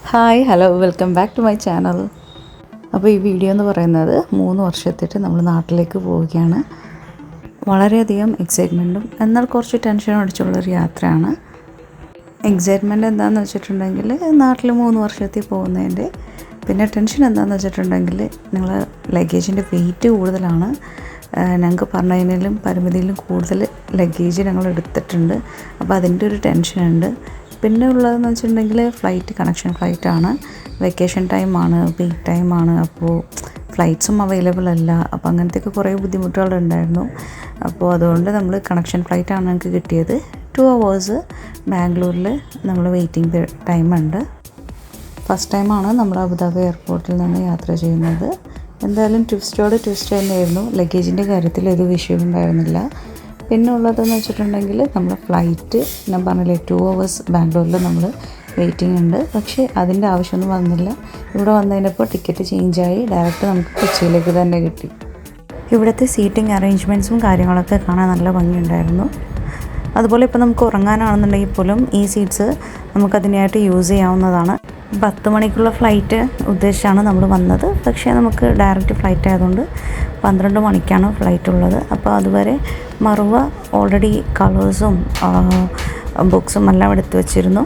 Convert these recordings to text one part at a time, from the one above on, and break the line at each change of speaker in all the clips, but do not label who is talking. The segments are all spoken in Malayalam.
Hi hello welcome back to my channel. അപ്പോൾ ഈ വീഡിയോ എന്ന് പറയുന്നത് 3 വർഷത്തിട്ട് നമ്മൾ നാട്ടിലേക്ക് പോവുകയാണ്. വളരെയധികം എക്സൈറ്റ്മെൻറ്റും എന്നാൽ കുറച്ച് ടെൻഷനും അടിച്ചുള്ളൊരു യാത്രയാണ്. എക്സൈറ്റ്മെൻറ്റ് എന്താണെന്ന് വെച്ചിട്ടുണ്ടെങ്കിൽ നാട്ടിൽ 3 വർഷത്തിൽ പോകുന്നതിൻ്റെ, പിന്നെ ടെൻഷൻ എന്താണെന്ന് വെച്ചിട്ടുണ്ടെങ്കിൽ നിങ്ങൾ ലഗേജിൻ്റെ വെയിറ്റ് കൂടുതലാണ്. ഞങ്ങൾക്ക് പറഞ്ഞതിലും പരിമിതിയിലും കൂടുതൽ ലഗേജ് ഞങ്ങൾ എടുത്തിട്ടുണ്ട്. അപ്പോൾ അതിൻ്റെ ഒരു ടെൻഷനുണ്ട്. പിന്നെ ഉള്ളതെന്ന് വെച്ചിട്ടുണ്ടെങ്കിൽ ഫ്ലൈറ്റ് കണക്ഷൻ ഫ്ലൈറ്റാണ്, വെക്കേഷൻ ടൈമാണ്, പീക്ക് ടൈമാണ്. അപ്പോൾ ഫ്ലൈറ്റ്സും അവൈലബിൾ അല്ല. അപ്പോൾ അങ്ങനത്തെയൊക്കെ കുറേ ബുദ്ധിമുട്ടുകളുണ്ടായിരുന്നു. അപ്പോൾ അതുകൊണ്ട് നമ്മൾ കണക്ഷൻ ഫ്ലൈറ്റാണ് ഞങ്ങൾക്ക് കിട്ടിയത്. 2 hours ബാംഗ്ലൂരിൽ നമ്മൾ വെയിറ്റിംഗ് ടൈമുണ്ട്. ഫസ്റ്റ് ടൈമാണ് നമ്മൾ അബുദാബി എയർപോർട്ടിൽ നിന്ന് യാത്ര ചെയ്യുന്നത്. എന്തായാലും ട്വിസ്റ്റോട് ട്വിസ്റ്റ് തന്നെയായിരുന്നു. ലഗേജിൻ്റെ കാര്യത്തിൽ ഒരു വിഷയം ഉണ്ടായിരുന്നില്ല. പിന്നെ ഉള്ളതെന്ന് വെച്ചിട്ടുണ്ടെങ്കിൽ നമ്മൾ ഫ്ലൈറ്റ് ഞാൻ പറഞ്ഞില്ലേ 2 hours ബാംഗ്ലൂരിൽ നമ്മൾ വെയിറ്റിംഗ് ഉണ്ട്. പക്ഷേ അതിൻ്റെ ആവശ്യമൊന്നും വന്നില്ല. ഇവിടെ വന്നതിനപ്പോൾ ടിക്കറ്റ് ചേഞ്ചായി ഡയറക്റ്റ് നമുക്ക് കൊച്ചിയിലേക്ക് തന്നെ കിട്ടി. ഇവിടുത്തെ സീറ്റിംഗ് അറേഞ്ച്മെൻറ്റ്സും കാര്യങ്ങളൊക്കെ കാണാൻ നല്ല ഭംഗിയുണ്ടായിരുന്നു. അതുപോലെ ഇപ്പോൾ നമുക്ക് ഉറങ്ങാനാണെന്നുണ്ടെങ്കിൽ പോലും ഈ സീറ്റ്സ് നമുക്കതിനായിട്ട് യൂസ് ചെയ്യാവുന്നതാണ്. 10 മണിക്കുള്ള ഫ്ലൈറ്റ് ഉദ്ദേശിച്ചാണ് നമ്മൾ വന്നത്. പക്ഷേ നമുക്ക് ഡയറക്റ്റ് ഫ്ലൈറ്റ് ആയതുകൊണ്ട് 12 മണിക്കാണ് ഫ്ലൈറ്റ് ഉള്ളത്. അപ്പോൾ അതുവരെ മറുവ ഓൾറെഡി കളേഴ്സും ബുക്സും എല്ലാം എടുത്തു വച്ചിരുന്നു.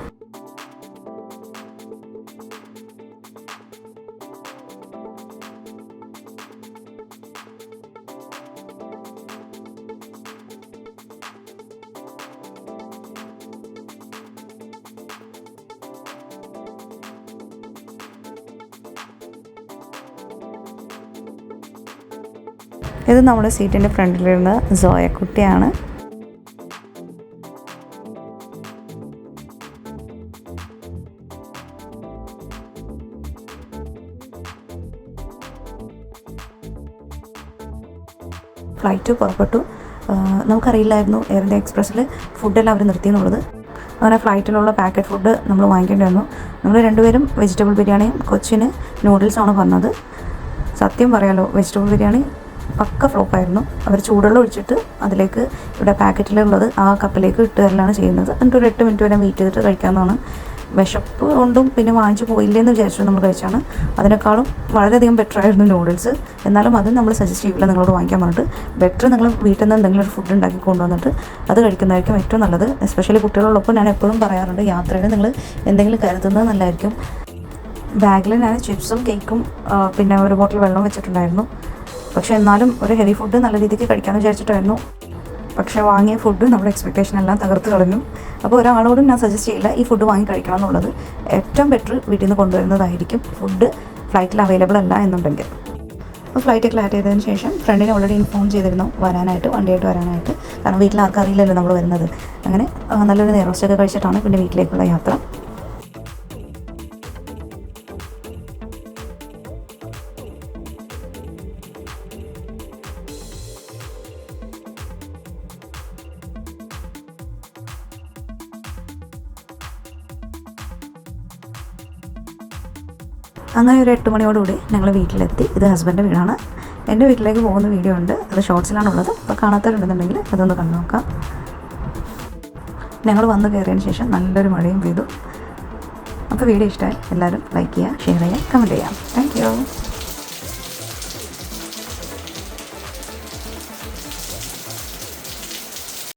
ഇത് നമ്മുടെ സീറ്റിൻ്റെ ഫ്രണ്ടിലിരുന്ന സോയക്കുട്ടിയാണ്. ഫ്ലൈറ്റ് പുറപ്പെട്ടു. നമുക്കറിയില്ലായിരുന്നു എയർ ഇന്ത്യ എക്സ്പ്രസ്സിൽ ഫുഡെല്ലാം അവർ നിർത്തിയെന്നുള്ളത്. അങ്ങനെ ഫ്ലൈറ്റിലുള്ള പാക്കറ്റ് ഫുഡ് നമ്മൾ വാങ്ങിക്കേണ്ടി വന്നു. നമ്മൾ രണ്ടുപേരും വെജിറ്റബിൾ ബിരിയാണിയും കൊച്ചിന് നൂഡിൽസാണ് പറഞ്ഞത്. സത്യം പറയാലോ, വെജിറ്റബിൾ ബിരിയാണി പക്ക ഫ്ലോപ്പായിരുന്നു. അവർ ചൂടുവെള്ളം ഒഴിച്ചിട്ട് അതിലേക്ക് ഇവിടെ പാക്കറ്റിലുള്ളത് ആ കപ്പിലേക്ക് ഇട്ട് തരലാണ് ചെയ്യുന്നത്. എന്നിട്ട് ഒരു 8 മിനിറ്റ് വരെ വെയിറ്റ് ചെയ്തിട്ട് കഴിക്കാമെന്നാണ്. വിശപ്പ് കൊണ്ടും പിന്നെ വാങ്ങിച്ച് പോയില്ലെന്ന് വിചാരിച്ചിട്ട് നമ്മൾ കഴിച്ചാണ്. അതിനേക്കാളും വളരെയധികം ബെറ്റർ ആയിരുന്നു നൂഡിൽസ്. എന്നാലും അത് നമ്മൾ സജസ്റ്റ് ചെയ്യില്ല നിങ്ങളോട് വാങ്ങിക്കാൻ പറഞ്ഞിട്ട്. ബെറ്റർ നിങ്ങൾ വീട്ടിൽ നിന്ന് എന്തെങ്കിലും ഒരു ഫുഡ് ഉണ്ടാക്കി കൊണ്ടുവന്നിട്ട് അത് കഴിക്കുന്നതായിരിക്കും ഏറ്റവും നല്ലത്. എസ്പെഷ്യലി കുട്ടികളോടൊപ്പം ഞാൻ എപ്പോഴും പറയാറുണ്ട്, യാത്രയിൽ നിങ്ങൾ എന്തെങ്കിലും കരുതുന്നത് നല്ലതായിരിക്കും. ബാഗിൽ ഞാൻ ചിപ്സും കേക്കും പിന്നെ ഒരു ബോട്ടിൽ വെള്ളം വെച്ചിട്ടുണ്ടായിരുന്നു. പക്ഷേ എന്നാലും ഒരു ഹെവി ഫുഡ് നല്ല രീതിക്ക് കഴിക്കാമെന്ന് വിചാരിച്ചിട്ടായിരുന്നു. പക്ഷേ വാങ്ങിയ ഫുഡ് നമ്മുടെ എക്സ്പെക്റ്റേഷൻ എല്ലാം തകർത്ത് കളഞ്ഞു. അപ്പോൾ ഒരാളോടും ഞാൻ സജസ്റ്റ് ചെയ്യില്ല ഈ ഫുഡ് വാങ്ങി കഴിക്കണം എന്നുള്ളത്. ഏറ്റവും ബെറ്റർ വീട്ടിൽ നിന്ന് കൊണ്ടുവരുന്നതായിരിക്കും ഫുഡ് ഫ്ലൈറ്റിൽ അവൈലബിൾ അല്ല എന്നുണ്ടെങ്കിൽ. അപ്പോൾ ഫ്ലൈറ്റ് ക്ലാറ്റ് ചെയ്തതിന് ശേഷം ഫ്രണ്ടിനെ ഓൾറെഡി ഇൻഫോം ചെയ്തിരുന്നു വരാനായിട്ട്, വണ്ടിയായിട്ട് വരാനായിട്ട്. കാരണം വീട്ടിൽ ആർക്കും അറിയില്ലല്ലോ നമ്മൾ വരുന്നത്. അങ്ങനെ നല്ലൊരു നെയ്റോസ്റ്റൊക്കെ കഴിച്ചിട്ടാണ് പിന്നെ വീട്ടിലേക്കുള്ള യാത്ര. അങ്ങനെ ഒരു 8 മണിയോടുകൂടി ഞങ്ങൾ വീട്ടിലെത്തി. ഇത് ഹസ്ബൻഡ് വീടാണ്. എൻ്റെ വീട്ടിലേക്ക് പോകുന്ന വീഡിയോ ഉണ്ട്, അത് ഷോർട്സിലാണുള്ളത്. അപ്പോൾ കാണാത്തവരുണ്ടെന്നുണ്ടെങ്കിൽ അതൊന്ന് കണ്ടു നോക്കാം. ഞങ്ങൾ വന്ന് കയറിയതിന് ശേഷം നല്ലൊരു മഴയും പെയ്തു. അപ്പോൾ വീഡിയോ ഇഷ്ടമായി എല്ലാവരും ലൈക്ക് ചെയ്യുക, ഷെയർ ചെയ്യുക, കമൻറ്റ് ചെയ്യാം. Thank you.